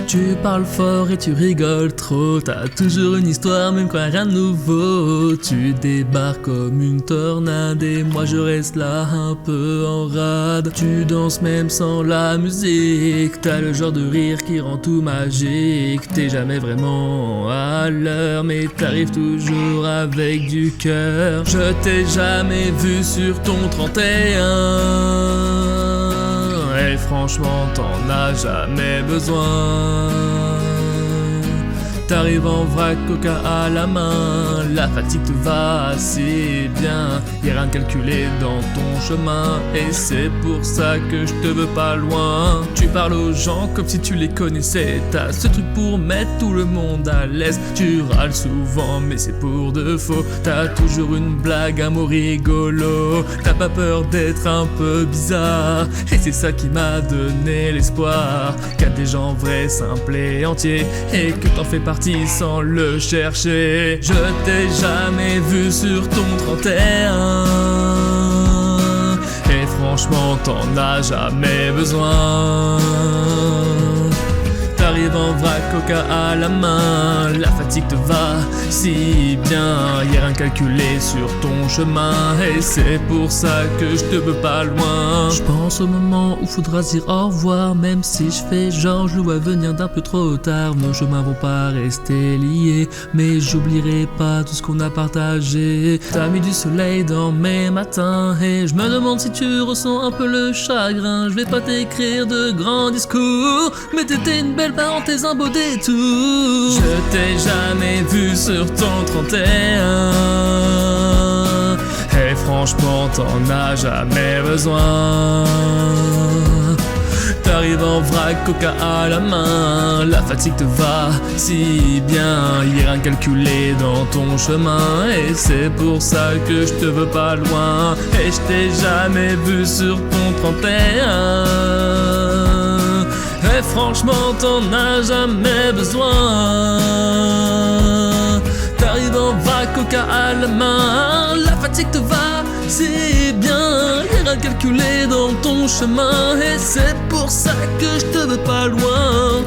Tu parles fort et tu rigoles trop, t'as toujours une histoire même quand rien de nouveau. Tu débarques comme une tornade et moi je reste là un peu en rade. Tu danses même sans la musique, t'as le genre de rire qui rend tout magique. T'es jamais vraiment à l'heure mais t'arrives toujours avec du cœur. Je t'ai jamais vu sur ton 31 et franchement t'en as jamais besoin. T'arrives en vrac, coca à la main, la fatigue te va assez bien. Y'a rien de calculé dans ton chemin et c'est pour ça que je te veux pas loin. Tu parles aux gens comme si tu les connaissais, t'as ce truc pour mettre tout le monde à l'aise. Tu râles souvent mais c'est pour de faux, t'as toujours une blague, un mot rigolo. T'as pas peur d'être un peu bizarre et c'est ça qui m'a donné l'espoir qu'il y a des gens vrais, simples et entiers et que t'en fais partie sans le chercher. Je t'ai jamais vu sur ton 31 et franchement t'en as jamais besoin. T'arrives en vrac, coca à la main, la fatigue te va si bien. Y'a rien calculé sur ton chemin et c'est pour ça que je te veux pas loin. Je pense au moment où faudra dire au revoir, même si je fais genre je le vois venir d'un peu trop tard. Nos chemins vont pas rester liés, mais j'oublierai pas tout ce qu'on a partagé. T'as mis du soleil dans mes matins et je me demande si tu ressens un peu le chagrin. Je vais pas t'écrire de grands discours, mais t'étais une belle parenthèse, un beau détour. Je t'ai jamais vu sur ton 31 et franchement t'en as jamais besoin. T'arrives en vrac, coca à la main, la fatigue te va si bien. Y'a rien calculé dans ton chemin et c'est pour ça que je te veux pas loin. Et je t'ai jamais vu sur ton 31 et franchement t'en as jamais besoin. T'arrives en vrac, coca à la main, la fatigue te va si bien. Y'a rien calculé dans ton chemin et c'est pour ça que je te veux pas loin.